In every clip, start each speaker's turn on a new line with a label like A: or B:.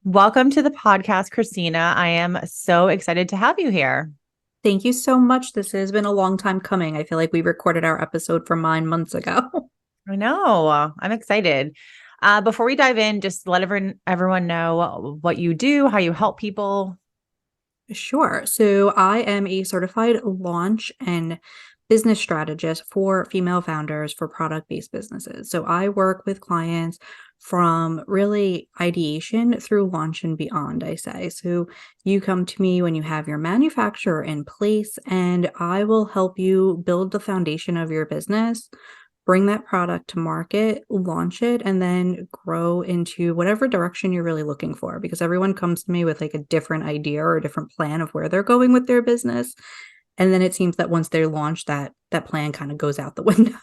A: Welcome to the podcast, Christina. I am so excited to have you here.
B: Thank you so much. This has been a long time coming. I feel like we recorded our episode for mine months ago.
A: I know. I'm excited. Before we dive in, just let everyone know what you do, how you help people.
B: Sure. So I am a certified launch and business strategist for female founders for product-based businesses. So I work with clients from really ideation through launch and beyond, I say. So you come to me when you have your manufacturer in place, and I will help you build the foundation of your business, bring that product to market, launch it, and then grow into whatever direction you're really looking for. Because everyone comes to me with like a different idea or a different plan of where they're going with their business. And then it seems that once they're launched, that plan kind of goes out the window.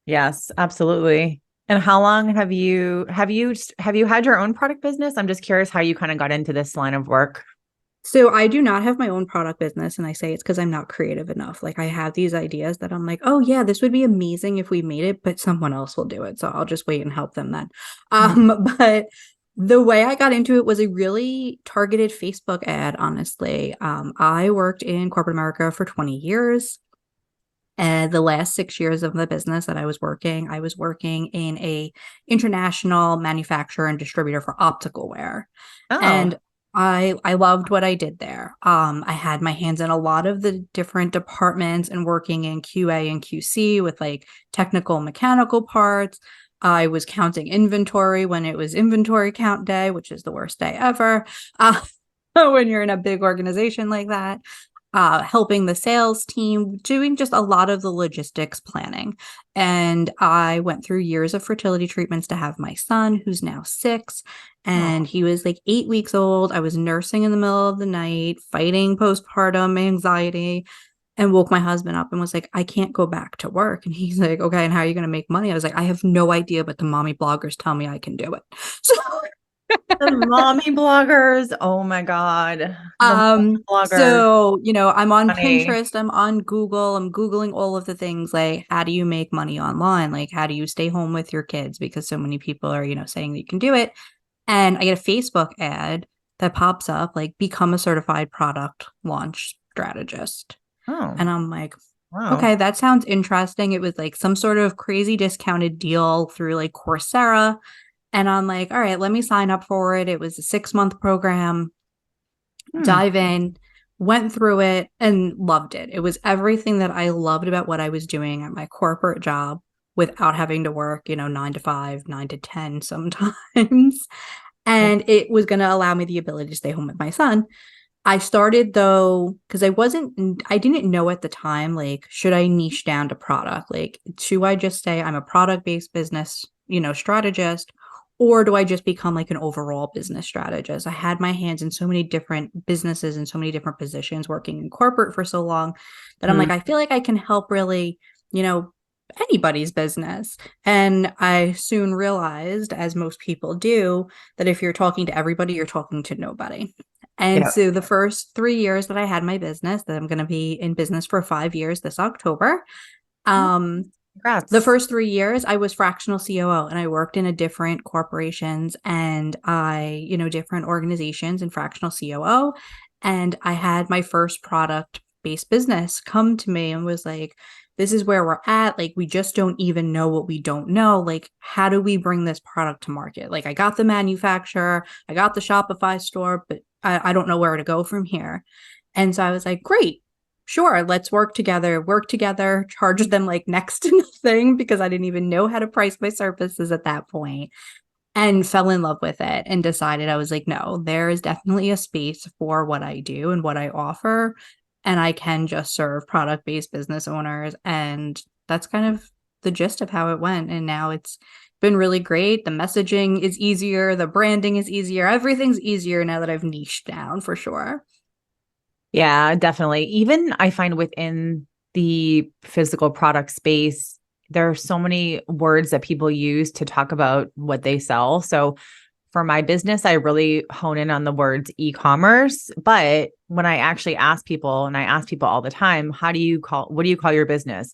A: Yes, absolutely. And how long have you had your own product business? I'm just curious how you kind of got into this line of work.
B: So I do not have my own product business, and I say it's because I'm not creative enough. Like I have these ideas that I'm like, oh yeah, this would be amazing if we made it, but someone else will do it. So I'll just wait and help them then.
A: Mhm.
B: But the way I got into it was a really targeted Facebook ad, honestly. I worked in corporate America for 20 years. And the last 6 years of the business that I was working in a international manufacturer and distributor for optical wear.
A: Oh,
B: And I loved what I did there. I had my hands in a lot of the different departments and working in QA and QC with like technical mechanical parts. I was counting inventory when it was inventory count day, which is the worst day ever. When you're in a big organization like that, helping the sales team, doing just a lot of the logistics planning. And I went through years of fertility treatments to have my son, who's now 6. And
A: oh.
B: he was like 8 weeks old. I was nursing in the middle of the night, fighting postpartum anxiety, and woke my husband up and was like, I can't go back to work. And he's like, okay, and how are you going to make money? I was like, I have no idea, but the mommy bloggers tell me I can do it. So
A: The mommy bloggers. Oh my God. The mommy bloggers.
B: I'm on
A: Funny.
B: Pinterest, I'm on Google, I'm Googling all of the things like how do you make money online? Like how do you stay home with your kids? Because so many people are, saying that you can do it. And I get a Facebook ad that pops up like become a certified product launch strategist.
A: Oh,
B: And I'm like,
A: wow.
B: okay, that sounds interesting. It was like some sort of crazy discounted deal through like Coursera. And I'm like, all right, let me sign up for it. It was a 6-month program,
A: Hmm.
B: dive in, went through it, and loved it. It was everything that I loved about what I was doing at my corporate job without having to work, 9 to 5, 9 to 10 sometimes.
A: Yeah.
B: And it was going to allow me the ability to stay home with my son. I started though, because I didn't know at the time, like, should I niche down to product? Like, should I just say I'm a product based business, strategist? Or do I just become like an overall business strategist? I had my hands in so many different businesses and so many different positions working in corporate for so long that I'm
A: Hmm.
B: like, I feel like I can help really, anybody's business. And I soon realized, as most people do, that if you're talking to everybody, you're talking to nobody. And
A: Yeah.
B: so the first 3 years that I had my business, that I'm going to be in business for 5 years this October, um, the
A: Congrats.
B: first 3 years I was fractional COO and I worked in a different corporations and different organizations and fractional COO. And I had my first product based business come to me and was like, this is where we're at. Like, we just don't even know what we don't know. Like, how do we bring this product to market? Like, I got the manufacturer, I got the Shopify store, but I don't know where to go from here. And so I was like, great, sure, let's work together, charge them like next to nothing because I didn't even know how to price my services at that point, and fell in love with it and decided I was like, no, there is definitely a space for what I do and what I offer. And I can just serve product based business owners. And that's kind of the gist of how it went. And now it's been really great. The messaging is easier, the branding is easier, everything's easier now that I've niched down for sure.
A: Yeah, definitely. Even I find within the physical product space, there are so many words that people use to talk about what they sell. So for my business, I really hone in on the words e-commerce. But when I actually ask people, and I ask people all the time, what do you call your business?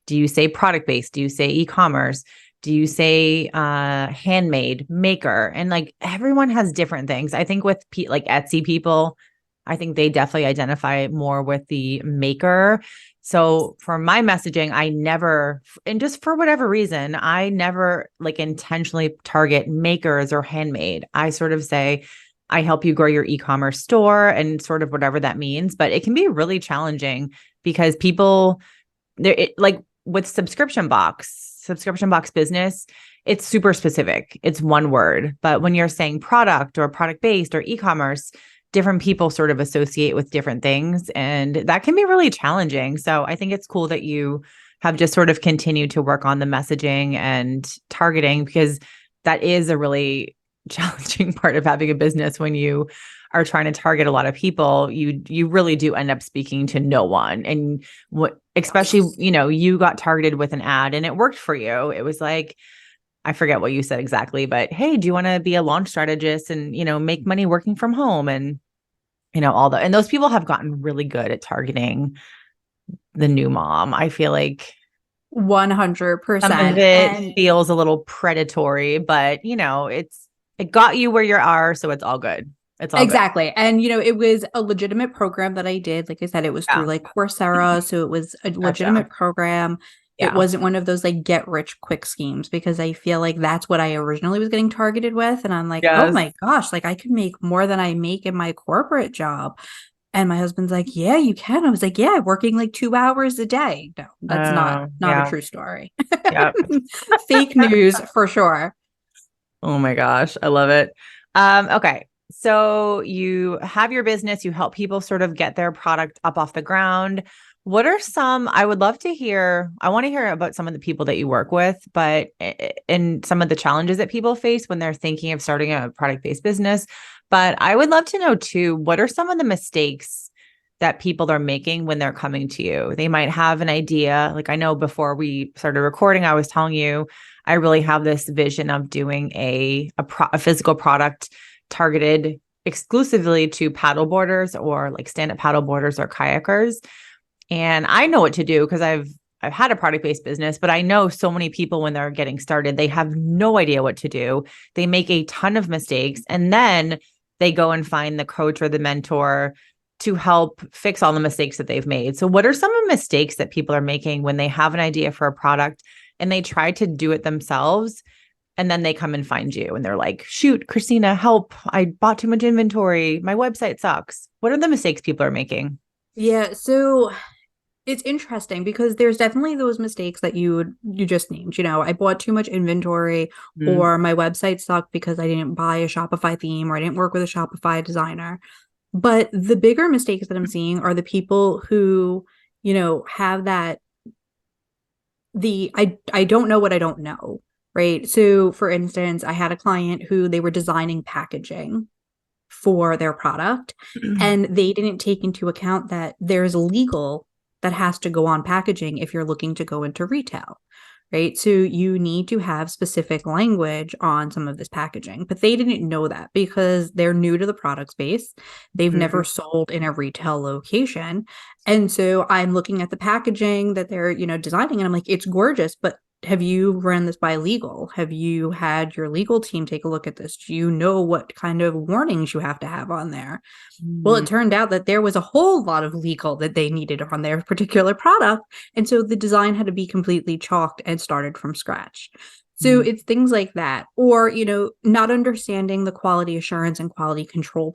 A: Do you say product based? Do you say e-commerce? Do you say handmade, maker? And like everyone has different things. I think with like Etsy people, I think they definitely identify more with the maker. So for my messaging, I never, and just for whatever reason, I never like intentionally target makers or handmade. I sort of say, I help you grow your e-commerce store and sort of whatever that means. But it can be really challenging because people, like with subscription box business, it's super specific. It's one word. But when you're saying product or product based or e-commerce, different people sort of associate with different things. And that can be really challenging. So I think it's cool that you have just sort of continued to work on the messaging and targeting, because that is a really challenging part of having a business. When you are trying to target a lot of people, you really do end up speaking to no one. And what, especially, you got targeted with an ad and it worked for you. It was like, I forget what you said exactly, but hey, do you want to be a launch strategist and, make money working from home? And, all and those people have gotten really good at targeting the new mom. I feel like some of
B: 100%.
A: it
B: And
A: feels a little predatory, but it got you where you are. So it's all good. It's all good.
B: exactly. And, it was a legitimate program that I did. Like I said, it was through
A: Yeah.
B: like Coursera. So it was a
A: Gotcha.
B: legitimate program. It
A: Yeah.
B: wasn't one of those like get rich quick schemes, because I feel like that's what I originally was getting targeted with. And I'm like, oh
A: Yes.
B: my gosh, like I could make more than I make in my corporate job. And my husband's like, yeah, you can. I was like, yeah, working like 2 hours a day. No, that's not a
A: Yeah.
B: true story.
A: Yeah.
B: Fake news for sure.
A: Oh my gosh, I love it. Okay. So you have your business, you help people sort of get their product up off the ground. What are some, I would love to hear, I want to hear about some of the people that you work with, but and some of the challenges that people face when they're thinking of starting a product-based business. But I would love to know too, what are some of the mistakes that people are making when they're coming to you? They might have an idea. Like I know before we started recording, I was telling you, I really have this vision of doing a physical product targeted exclusively to paddle boarders or like stand-up paddle boarders or kayakers. And I know what to do because I've had a product-based business, but I know so many people when they're getting started, they have no idea what to do. They make a ton of mistakes and then they go and find the coach or the mentor to help fix all the mistakes that they've made. So what are some of the mistakes that people are making when they have an idea for a product and they try to do it themselves? And then they come and find you and they're like, shoot, Christina, help. I bought too much inventory. My website sucks. What are the mistakes people are making?
B: Yeah, so it's interesting because there's definitely those mistakes that you just named. I bought too much inventory,
A: Mm.
B: or my website sucked because I didn't buy a Shopify theme, or I didn't work with a Shopify designer. But the bigger mistakes that I'm seeing are the people who, have that I don't know what I don't know, right? So for instance, I had a client who they were designing packaging for their product, and they didn't take into account that there's legal that has to go on packaging if you're looking to go into retail, right? So you need to have specific language on some of this packaging, but they didn't know that because they're new to the product space. They've never sold in a retail location. And so I'm looking at the packaging that they're, designing, and I'm like, it's gorgeous, but have you run this by legal? Have you had your legal team take a look at this? Do you know what kind of warnings you have to have on there? Well, it turned out that there was a whole lot of legal that they needed on their particular product. And so the design had to be completely chalked and started from scratch. So it's things like that. Or, not understanding the quality assurance and quality control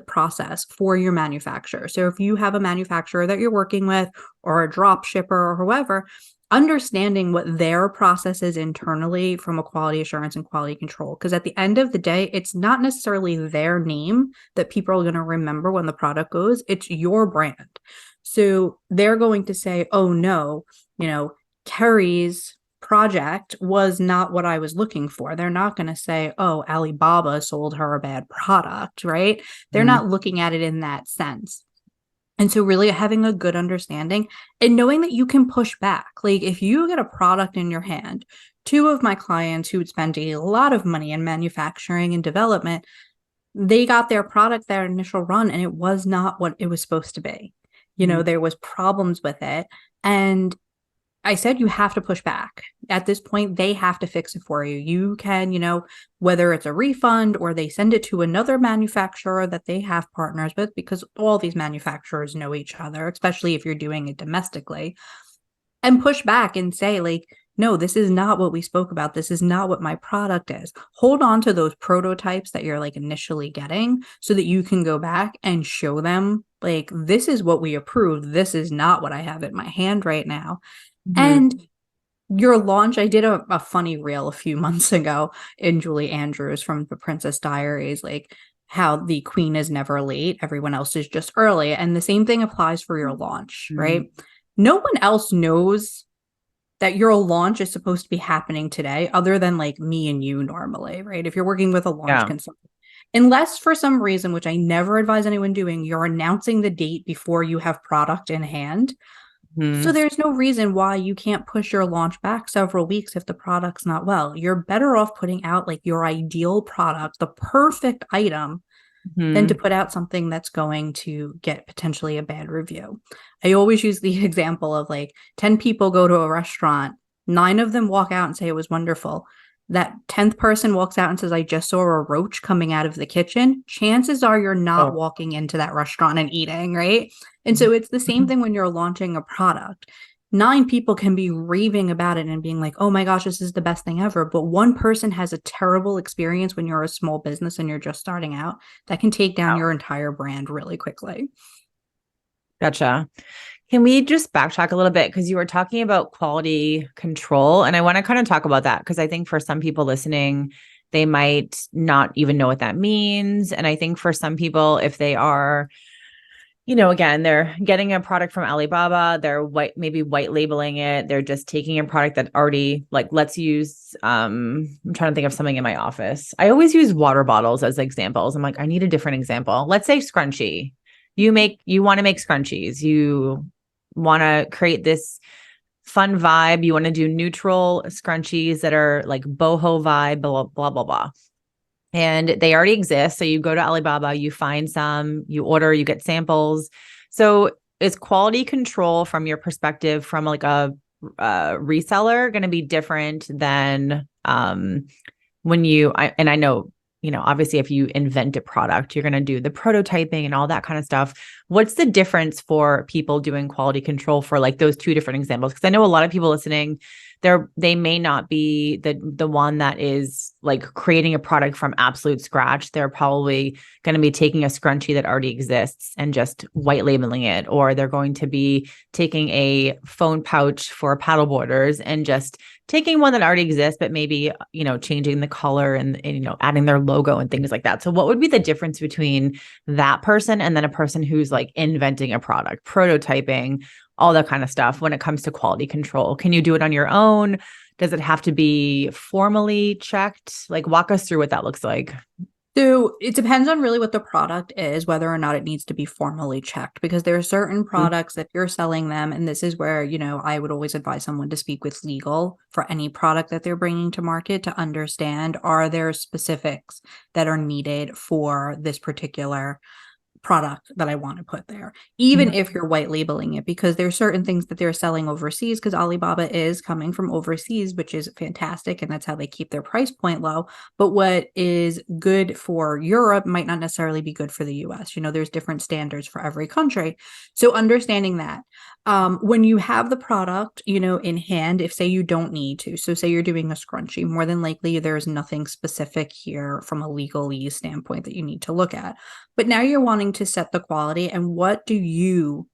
B: process for your manufacturer. So if you have a manufacturer that you're working with, or a drop shipper or whoever, understanding what their process is internally from a quality assurance and quality control. Because at the end of the day, it's not necessarily their name that people are going to remember when the product goes, it's your brand. So they're going to say, oh no, Kerry's project was not what I was looking for. They're not going to say, oh, Alibaba sold her a bad product, right? They're not looking at it in that sense. And so really having a good understanding and knowing that you can push back. Like if you get a product in your hand, two of my clients who would spend a lot of money in manufacturing and development, they got their product, their initial run, and it was not what it was supposed to be. There was problems with it. And I said you have to push back. At this point, they have to fix it for you. You can, whether it's a refund or they send it to another manufacturer that they have partners with, because all these manufacturers know each other, especially if you're doing it domestically, and push back and say, like, no, this is not what we spoke about. This is not what my product is. Hold on to those prototypes that you're like initially getting so that you can go back and show them, like, this is what we approved. This is not what I have in my hand right now.
A: Mhm.
B: And your launch, I did a funny reel a few months ago in Julie Andrews from The Princess Diaries, like how the queen is never late, everyone else is just early. And the same thing applies for your launch, right?
A: Mhm.
B: No one else knows that your launch is supposed to be happening today, other than like me and you normally, right? If you're working with a launch
A: Yeah.
B: consultant. Unless for some reason, which I never advise anyone doing, you're announcing the date before you have product in hand. So
A: Mhm.
B: there's no reason why you can't push your launch back several weeks if the product's not well. You're better off putting out like your ideal product, the perfect item, than to
A: Mhm.
B: put out something that's going to get potentially a bad review. I always use the example of like 10 people go to a restaurant, 9 of them walk out and say it was wonderful. That 10th person walks out and says, I just saw a roach coming out of the kitchen. Chances are you're not
A: Oh.
B: walking into that restaurant and eating, right? And so it's the same thing when you're launching a product. 9 people can be raving about it and being like, oh my gosh, this is the best thing ever. But one person has a terrible experience when you're a small business and you're just starting out, that can take down your entire brand really quickly.
A: Gotcha. Can we just backtrack a little bit? Because you were talking about quality control. And I want to kind of talk about that because I think for some people listening, they might not even know what that means. And I think for some people, if they are, again, they're getting a product from Alibaba, they're maybe white labeling it. They're just taking a product that already, like, let's use, I'm trying to think of something in my office. I always use water bottles as examples. I'm like, I need a different example. Let's say scrunchie. You want to make scrunchies. You want to create this fun vibe. You want to do neutral scrunchies that are like boho vibe, blah, blah, blah, blah. And they already exist. So you go to Alibaba, you find some, you order, you get samples. So is quality control from your perspective from like a reseller going to be different than when and I know, obviously if you invent a product, you're going to do the prototyping and all that kind of stuff. What's the difference for people doing quality control for like those two different examples? Because I know a lot of people listening, they may not be the one that is like creating a product from absolute scratch. They're probably going to be taking a scrunchie that already exists and just white labeling it, or they're going to be taking a phone pouch for paddleboarders and just taking one that already exists, but maybe, changing the color and adding their logo and things like that. So what would be the difference between that person and then a person who's like inventing a product, prototyping, all that kind of stuff when it comes to quality control? Can you do it on your own? Does it have to be formally checked? Like, walk us through what that looks like.
B: So it depends on really what the product is, whether or not it needs to be formally checked, because there are certain products that you're selling them. And this is where, I would always advise someone to speak with legal for any product that they're bringing to market to understand, are there specifics that are needed for this particular product that I want to put there, even
A: Mhm.
B: if you're white labeling it, because there's certain things that they're selling overseas, because Alibaba is coming from overseas, which is fantastic. And that's how they keep their price point low. But what is good for Europe might not necessarily be good for the US. There's different standards for every country. So understanding that. When you have the product, in hand, if say you don't need to, so say you're doing a scrunchie, more than likely there's nothing specific here from a legalese standpoint that you need to look at. But now you're wanting to set the quality, and what do you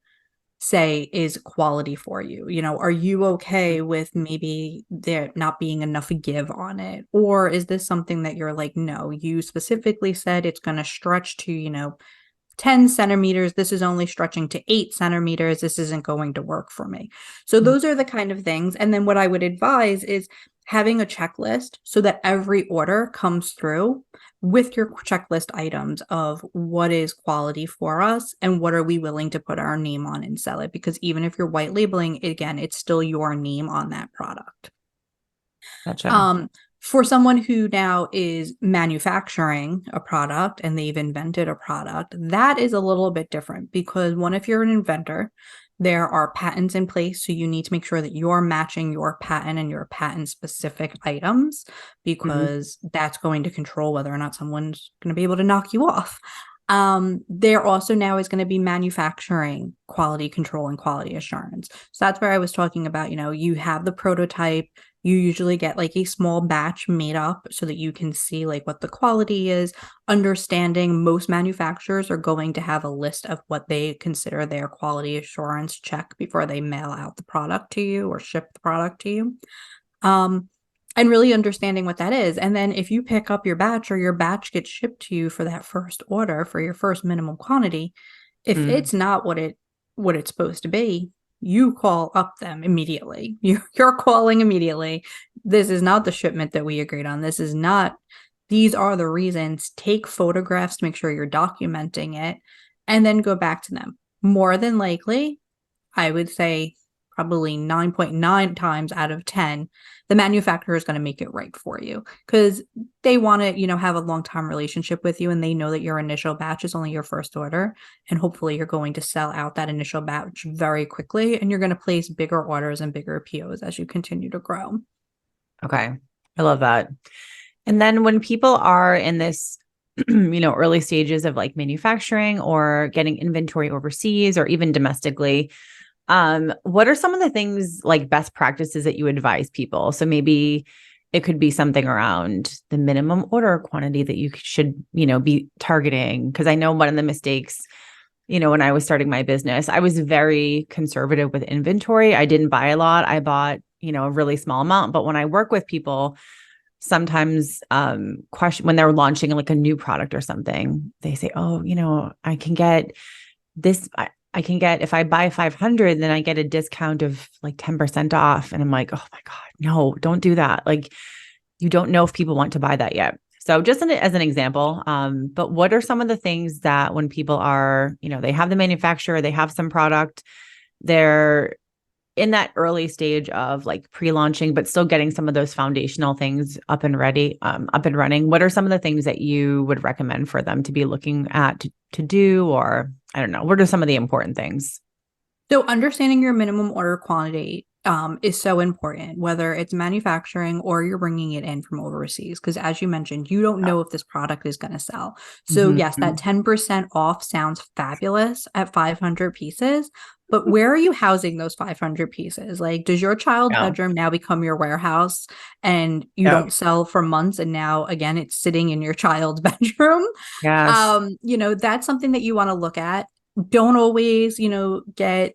B: say is quality for you? Are you okay with maybe there not being enough give on it? Or is this something that you're like, no, you specifically said it's going to stretch to, 10 centimeters. This is only stretching to 8 centimeters. This isn't going to work for me. So those are the kind of things. And then what I would advise is having a checklist so that every order comes through with your checklist items of what is quality for us and what are we willing to put our name on and sell it. Because even if you're white labeling, again, it's still your name on that product.
A: Gotcha.
B: Um, For someone who now is manufacturing a product and they've invented a product, that is a little bit different because one, if you're an inventor, there are patents in place. So you need to make sure that you're matching your patent and your patent specific items
A: Mhm.
B: because that's going to control whether or not someone's going to be able to knock you off. There also now is going to be manufacturing quality control and quality assurance. So that's where I was talking about, you have the prototype, you usually get like a small batch made up so that you can see like what the quality is. Understanding most manufacturers are going to have a list of what they consider their quality assurance check before they mail out the product to you or ship the product to you. Um, and really understanding what that is. And then if you pick up your batch or your batch gets shipped to you for that first order for your first minimum quantity, if
A: Mm.
B: it's not what it's supposed to be, you call up them immediately. You're calling immediately. This is not the shipment that we agreed on. These are the reasons. Take photographs to make sure you're documenting it and then go back to them. More than likely, I would say probably 9.9 times out of 10, the manufacturer is going to make it right for you because they want to, have a long-term relationship with you and they know that your initial batch is only your first order. And hopefully you're going to sell out that initial batch very quickly and you're going to place bigger orders and bigger POs as you continue to grow.
A: Okay. I love that. And then when people are in this, early stages of like manufacturing or getting inventory overseas or even domestically, what are some of the things like best practices that you advise people? So maybe it could be something around the minimum order quantity that you should, be targeting. Cause I know one of the mistakes, when I was starting my business, I was very conservative with inventory. I didn't buy a lot. I bought, a really small amount. But when I work with people, sometimes question when they're launching like a new product or something, they say, oh, I can get this. I can get, if I buy 500, then I get a discount of like 10% off. And I'm like, oh my God, no, don't do that. Like, you don't know if people want to buy that yet. So just as an example, but what are some of the things that when people are, they have the manufacturer, they have some product, they're in that early stage of like pre-launching, but still getting some of those foundational things up and ready, up and running. What are some of the things that you would recommend for them to be looking at to do, or I don't know, what are some of the important things?
B: So understanding your minimum order quantity is so important, whether it's manufacturing or you're bringing it in from overseas. Because as you mentioned, you don't know if this product is going to sell. So yes, that
A: Mm-hmm.
B: 10% off sounds fabulous at 500 pieces. But where are you housing those 500 pieces? Like, does your child's
A: Yeah.
B: bedroom now become your warehouse and you
A: Yep.
B: don't sell for months? And now, again, it's sitting in your child's bedroom.
A: Yes.
B: That's something that you want to look at. Don't always, get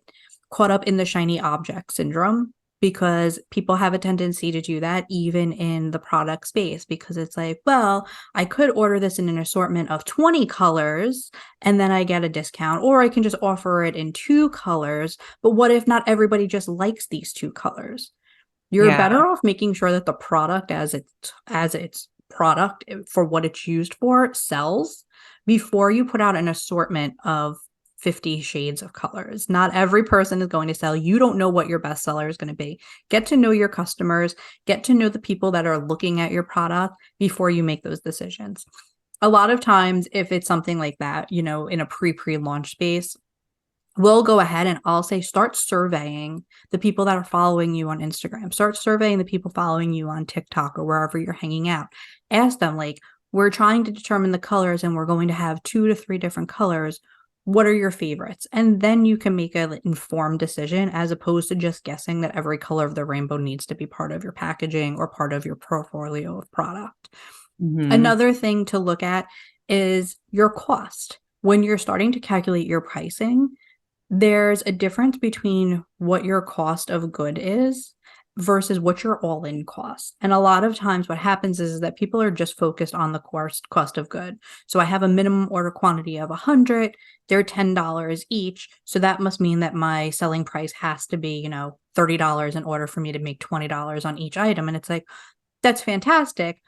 B: caught up in the shiny object syndrome because people have a tendency to do that even in the product space because it's like, well, I could order this in an assortment of 20 colors and then I get a discount, or I can just offer it in 2 colors. But what if not everybody just likes these 2 colors? You're
A: Yeah.
B: better off making sure that the product as its product for what it's used for sells before you put out an assortment of 50 shades of colors. Not every person is going to sell. You don't know what your bestseller is going to be. Get to know your customers, get to know the people that are looking at your product before you make those decisions. A lot of times, if it's something like that, in a pre-launch space, we'll go ahead and I'll say start surveying the people that are following you on Instagram. Start surveying the people following you on TikTok or wherever you're hanging out. Ask them, like, we're trying to determine the colors and we're going to have 2 to 3 different colors. What are your favorites? And then you can make an informed decision as opposed to just guessing that every color of the rainbow needs to be part of your packaging or part of your portfolio of product.
A: Mm-hmm.
B: Another thing to look at is your cost. When you're starting to calculate your pricing, there's a difference between what your cost of good is versus what your all-in cost. And a lot of times what happens is that people are just focused on the cost of good. So I have a minimum order quantity of 100, they're $10 each. So that must mean that my selling price has to be, $30 in order for me to make $20 on each item. And it's like, that's fantastic.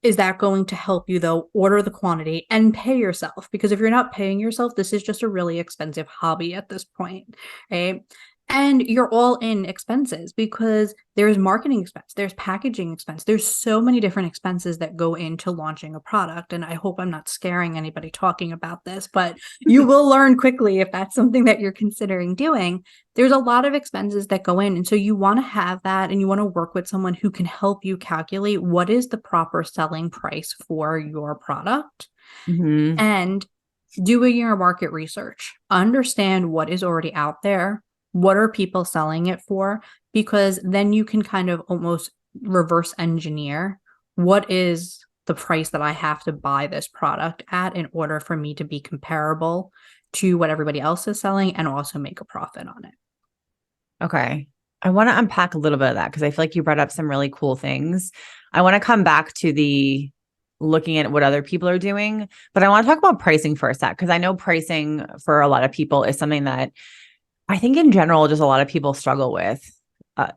B: Is that going to help you, though, order the quantity and pay yourself? Because if you're not paying yourself, this is just a really expensive hobby at this point, right? And you're all in expenses because there's marketing expense, there's packaging expense, there's so many different expenses that go into launching a product. And I hope I'm not scaring anybody talking about this, but you will learn quickly if that's something that you're considering doing. There's a lot of expenses that go in. And so you want to have that, and you want to work with someone who can help you calculate what is the proper selling price for your product,
A: Mm-hmm.
B: and doing your market research, understand what is already out there, what are people selling it for, because then you can kind of almost reverse engineer what is the price that I have to buy this product at in order for me to be comparable to what everybody else is selling and also make a profit on it.
A: Okay. I want to unpack a little bit of that because I feel like you brought up some really cool things. I want to come back to the looking at what other people are doing, but I want to talk about pricing for a sec because I know pricing for a lot of people is something that I think in general, just a lot of people struggle with. Uh,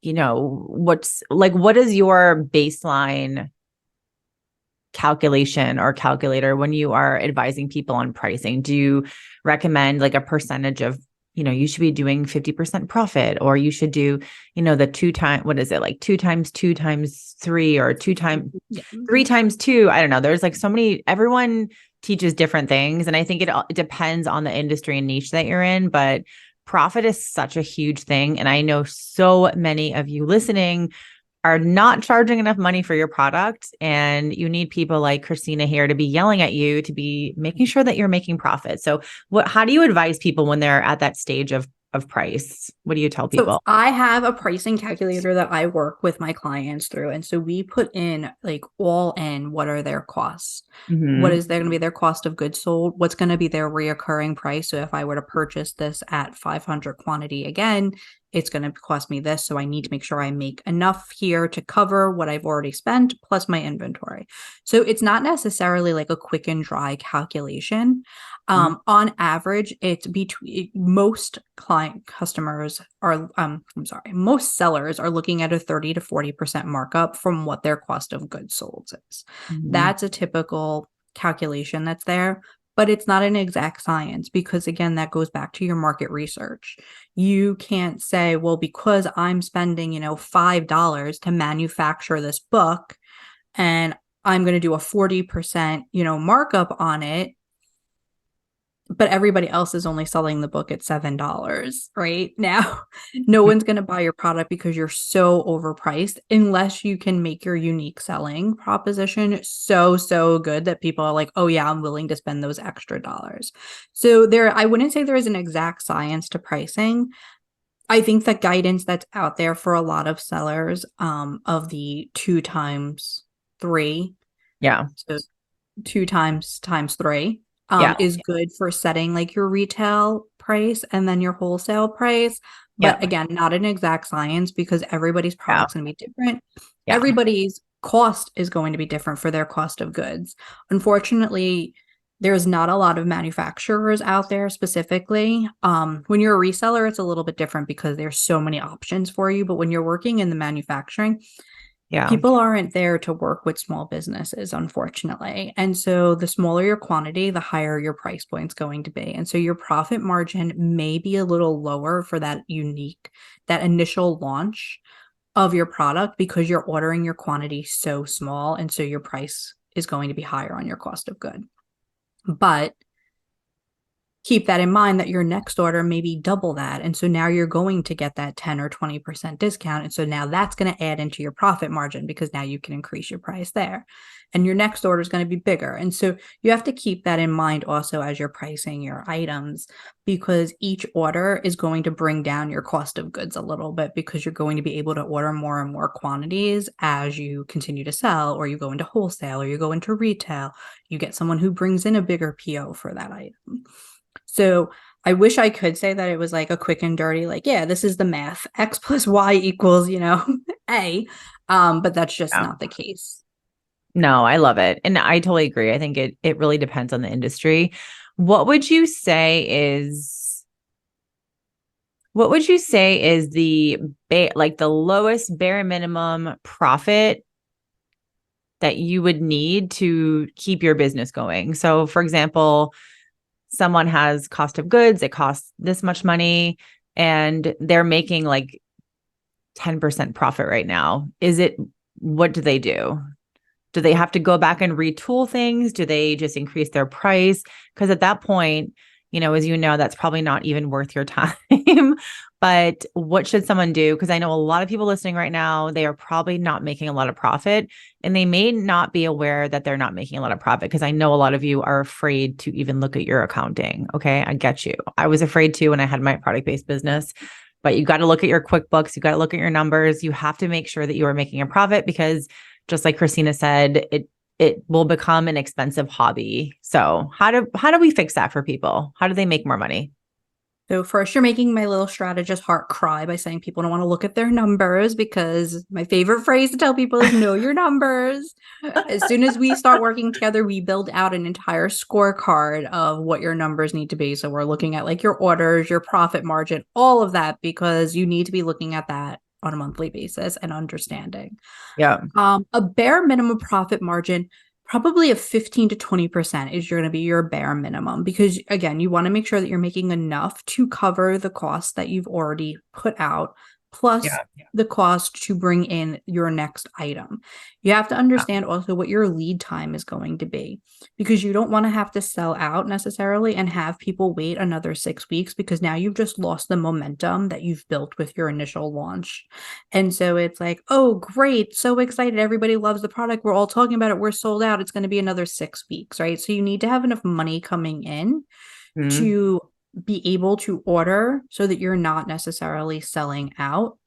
A: what is your baseline calculation or calculator when you are advising people on pricing? Do you recommend like a percentage of, you should be doing 50% profit, or you should do, the what is it, like two times three, or
B: Yeah.
A: three times two? I don't know. There's like so many, everyone teaches different things. And I think it depends on the industry and niche that you're in, but profit is such a huge thing. And I know so many of you listening are not charging enough money for your product. And you need people like Christina here to be yelling at you, to be making sure that you're making profit. So how do you advise people when they're at that stage of price? What do you tell
B: So
A: people?
B: I have a pricing calculator that I work with my clients through. And so we put in like all in what are their costs? What
A: Mm-hmm.
B: is there going to be their cost of goods sold? What's going to be their reoccurring price? So if I were to purchase this at 500 quantity again, it's going to cost me this. So I need to make sure I make enough here to cover what I've already spent plus my inventory. So it's not necessarily like a quick and dry calculation. On average, it's between most client customers are, most sellers are looking at a 30 to 40% markup from what their cost of goods sold is.
A: Mm-hmm.
B: That's a typical calculation that's there, but it's not an exact science because, again, that goes back to your market research. You can't say, well, because I'm spending, $5 to manufacture this book and I'm going to do a 40%, markup on it, but everybody else is only selling the book at $7 right now. No one's going to buy your product because you're so overpriced unless you can make your unique selling proposition so good that people are like, oh yeah, I'm willing to spend those extra dollars. So I wouldn't say there is an exact science to pricing. I think the guidance that's out there for a lot of sellers, of the 2 times 3,
A: Yeah.
B: so 2 times 3,
A: Yeah.
B: is good for setting like your retail price and then your wholesale price.
A: Yeah.
B: But again, not an exact science because everybody's
A: Yeah.
B: product's going to be different.
A: Yeah.
B: Everybody's cost is going to be different for their cost of goods. Unfortunately, there's not a lot of manufacturers out there specifically. When you're a reseller, it's a little bit different because there's so many options for you. But when you're working in the manufacturing,
A: Yeah.
B: people aren't there to work with small businesses, unfortunately. And so the smaller your quantity, the higher your price point's going to be. And so your profit margin may be a little lower for that initial launch of your product because you're ordering your quantity so small. And so your price is going to be higher on your cost of good. But keep that in mind that your next order may be double that. And so now you're going to get that 10 or 20% discount. And so now that's going to add into your profit margin because now you can increase your price there. And your next order is going to be bigger. And so you have to keep that in mind also as you're pricing your items, because each order is going to bring down your cost of goods a little bit because you're going to be able to order more and more quantities as you continue to sell, or you go into wholesale, or you go into retail. You get someone who brings in a bigger PO for that item. So I wish I could say that it was like a quick and dirty, like, yeah, this is the math. X plus Y equals, A. But that's just
A: Yeah.
B: not the case.
A: No, I love it. And I totally agree. I think it really depends on the industry. What would you say is the like the lowest bare minimum profit that you would need to keep your business going? So for example, someone has cost of goods, it costs this much money, and they're making like 10% profit right now. What do they do? Do they have to go back and retool things? Do they just increase their price? Because at that point, as you know, that's probably not even worth your time. But what should someone do? Because I know a lot of people listening right now, they are probably not making a lot of profit, and they may not be aware that they're not making a lot of profit, because I know a lot of you are afraid to even look at your accounting. Okay. I get you. I was afraid too when I had my product-based business. But you got to look at your QuickBooks. You got to look at your numbers. You have to make sure that you are making a profit, because just like Christina said, it will become an expensive hobby. So how do we fix that for people? How do they make more money?
B: So first, you're making my little strategist heart cry by saying people don't want to look at their numbers, because my favorite phrase to tell people is know your numbers. As soon as we start working together, we build out an entire scorecard of what your numbers need to be. So we're looking at like your orders, your profit margin, all of that, because you need to be looking at that on a monthly basis and understanding.
A: Yeah.
B: A bare minimum profit margin, probably of 15 to 20% is going to be your bare minimum, because again, you want to make sure that you're making enough to cover the costs that you've already put out, plus the cost to bring in your next item. You have to understand also what your lead time is going to be, because you don't want to have to sell out necessarily and have people wait another 6 weeks, because now you've just lost the momentum that you've built with your initial launch. And so it's like, oh, great, so excited, everybody loves the product, we're all talking about it, we're sold out, it's going to be another 6 weeks, right? So you need to have enough money coming in to be able to order so that you're not necessarily selling out,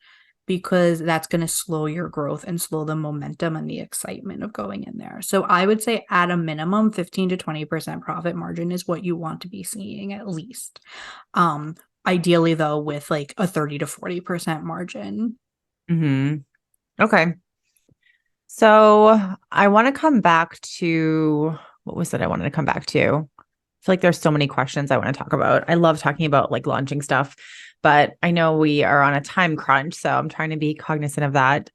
B: because that's going to slow your growth and slow the momentum and the excitement of going in there. So I would say at a minimum, 15 to 20% profit margin is what you want to be seeing at least. Ideally though, with like a 30 to 40% margin.
A: Okay. So I want to come back to, what was it I wanted to come back to? I feel like there's so many questions I want to talk about. I love talking about like launching stuff, but I know we are on a time crunch, so I'm trying to be cognizant of that.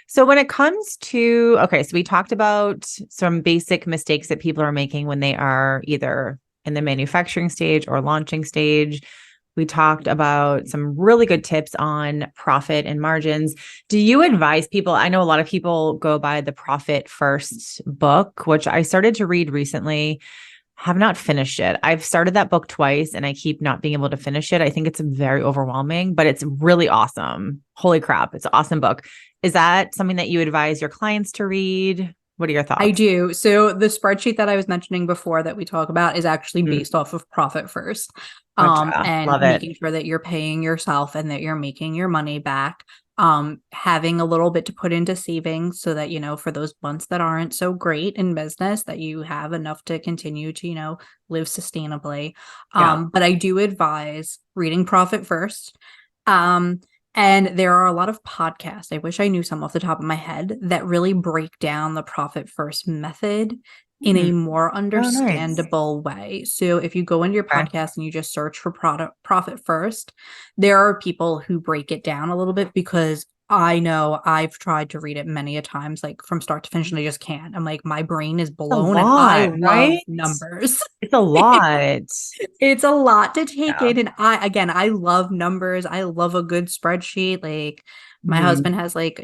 A: So when it comes to, okay, so we talked about some basic mistakes that people are making when they are either in the manufacturing stage or launching stage. We talked about some really good tips on profit and margins. Do you advise people? I know a lot of people go by the Profit First book, which I started to read recently. Have not finished it. I've started that book twice and I keep not being able to finish it. I think it's very overwhelming, but it's really awesome. Holy crap. It's an awesome book. Is that something that you advise your clients to read? What are your thoughts?
B: I do. So the spreadsheet that I was mentioning before that we talk about is actually based off of Profit First.
A: Gotcha.
B: And
A: Love it.
B: making sure that you're paying yourself and that you're making your money back. Having a little bit to put into savings so that, for those months that aren't so great in business, that you have enough to continue to, live sustainably. But I do advise reading Profit First. And there are a lot of podcasts, I wish I knew some off the top of my head, that really break down the Profit First method in a more understandable way. So if you go into your podcast and you just search for Profit First, there are people who break it down a little bit, because I know I've tried to read it many a times, like from start to finish, and I just can't. I'm like, my brain is blown, and I love numbers.
A: It's a lot.
B: It's a lot to take in. And I love numbers. I love a good spreadsheet. Like my husband has like,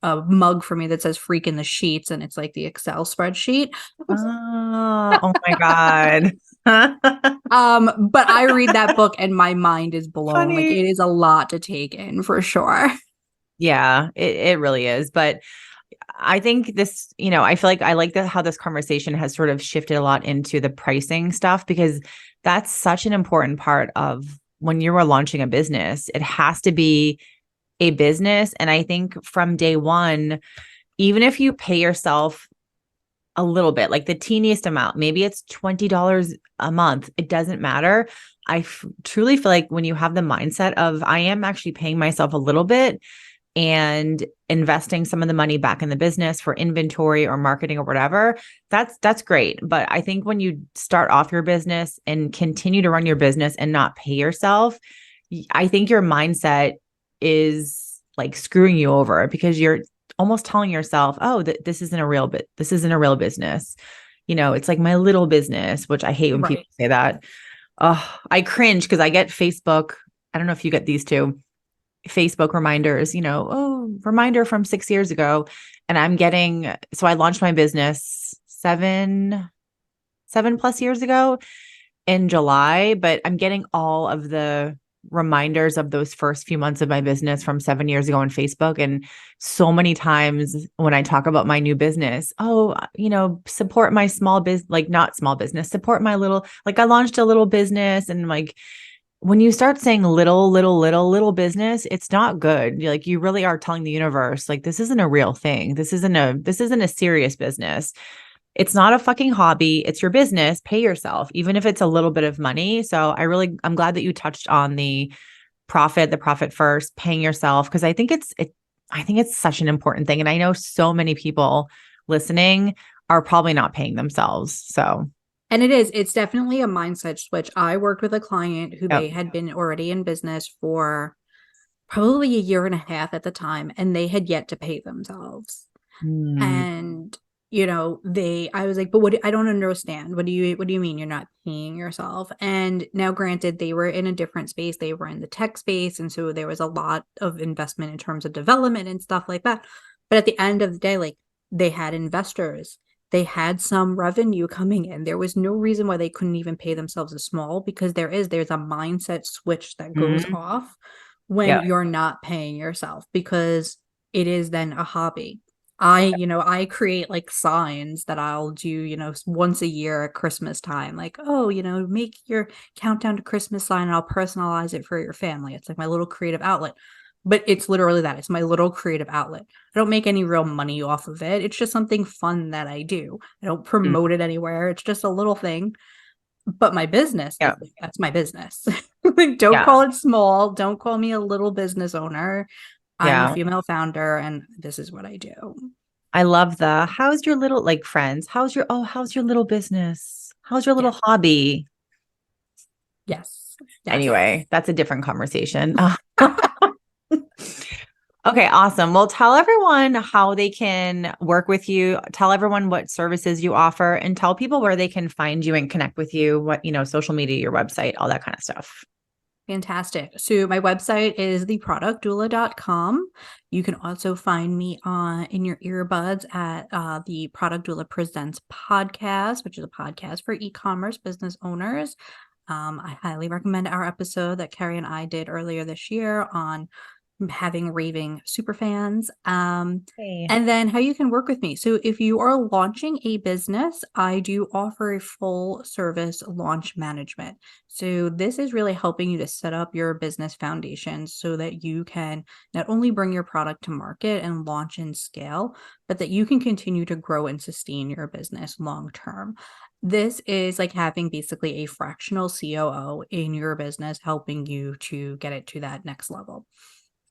B: a mug for me that says freak in the sheets, and it's like the Excel spreadsheet.
A: Oh my God.
B: But I read that book and my mind is blown.
A: Funny.
B: Like it is a lot to take in for sure.
A: Yeah, it really is. But I think this, I feel like I like how this conversation has sort of shifted a lot into the pricing stuff, because that's such an important part of when you are launching a business. It has to be a business. And I think from day one, even if you pay yourself a little bit, like the teeniest amount, maybe it's $20 a month, it doesn't matter. I truly feel like when you have the mindset of, I am actually paying myself a little bit and investing some of the money back in the business for inventory or marketing or whatever, that's great. But I think when you start off your business and continue to run your business and not pay yourself, I think your mindset is like screwing you over, because you're almost telling yourself, oh, this isn't a real bit. This isn't a real business. It's like my little business, which I hate when people say that. I cringe because I get Facebook I don't know if you get these too, Facebook reminders, oh, reminder from 6 years ago. And so I launched my business 7+ years ago in July, but I'm getting all of the reminders of those first few months of my business from 7 years ago on Facebook. And so many times when I talk about my new business, oh, support my small business, like not small business, support my little, like I launched a little business. And like, when you start saying little business, it's not good. Like you really are telling the universe, like, this isn't a real thing. This isn't a serious business. It's not a fucking hobby. It's your business. Pay yourself, even if it's a little bit of money. So I'm glad that you touched on the profit first, paying yourself. Cause I think it's such an important thing. And I know so many people listening are probably not paying themselves. So,
B: And it's definitely a mindset switch. I worked with a client who they
A: yep.
B: had been already in business for probably a year and a half at the time, and they had yet to pay themselves.
A: Mm,
B: And I was like, but I don't understand. What do you mean you're not paying yourself? And now granted, they were in a different space. They were in the tech space. And so there was a lot of investment in terms of development and stuff like that. But at the end of the day, like, they had investors. They had some revenue coming in. There was no reason why they couldn't even pay themselves a small, because there's a mindset switch that goes
A: mm,
B: off when
A: yeah.
B: you're not paying yourself, because it is then a hobby. I create like signs that I'll do, once a year at Christmas time. Like, oh, make your countdown to Christmas sign and I'll personalize it for your family. It's like my little creative outlet. But it's literally that. It's my little creative outlet. I don't make any real money off of it. It's just something fun that I do. I don't
A: Mm,
B: promote it anywhere. It's just a little thing. But my business,
A: yeah.
B: that's my business. Like, don't
A: Yeah.
B: call it small. Don't call me a little business owner. I'm a
A: Yeah.
B: female founder and this is what I do.
A: I love how's your little, like, friends? How's your little business? How's your
B: Yeah.
A: little hobby?
B: Yes. Yes.
A: Anyway, that's a different conversation. Okay, awesome. Well, tell everyone how they can work with you. Tell everyone what services you offer and tell people where they can find you and connect with you, social media, your website, all that kind of stuff.
B: Fantastic. So my website is theproductdoula.com. You can also find me in your earbuds at the Product Doula Presents podcast, which is a podcast for e-commerce business owners. I highly recommend our episode that Carrie and I did earlier this year on having raving super fans.
A: Hey.
B: And then how you can work with me. So if you are launching a business, I do offer a full service launch management. So this is really helping you to set up your business foundation so that you can not only bring your product to market and launch and scale, but that you can continue to grow and sustain your business long term. This is like having basically a fractional COO in your business, helping you to get it to that next level.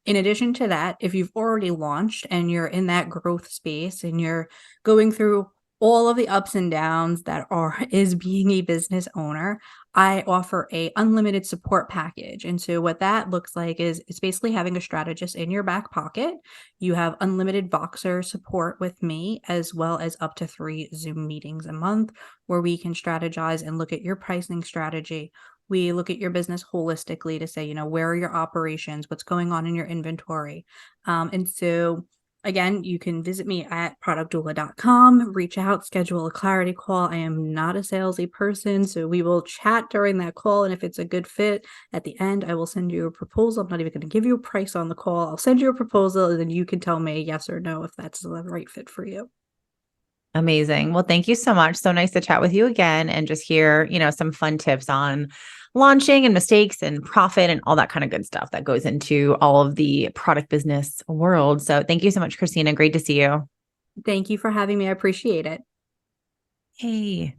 B: In addition to that, if you've already launched and you're in that growth space and you're going through all of the ups and downs that is being a business owner, I offer a unlimited support package. And so what that looks like is it's basically having a strategist in your back pocket. You have unlimited Voxer support with me, as well as up to 3 Zoom meetings a month where we can strategize and look at your pricing strategy. We look at your business holistically to say, where are your operations? What's going on in your inventory? And so, again, you can visit me at productdoula.com, reach out, schedule a clarity call. I am not a salesy person, so we will chat during that call. And if it's a good fit at the end, I will send you a proposal. I'm not even going to give you a price on the call. I'll send you a proposal and then you can tell me yes or no if that's the right fit for you.
A: Amazing. Well, thank you so much. So nice to chat with you again and just hear, some fun tips on launching and mistakes and profit and all that kind of good stuff that goes into all of the product business world. So thank you so much, Christina. Great to see you.
B: Thank you for having me. I appreciate it.
A: Hey.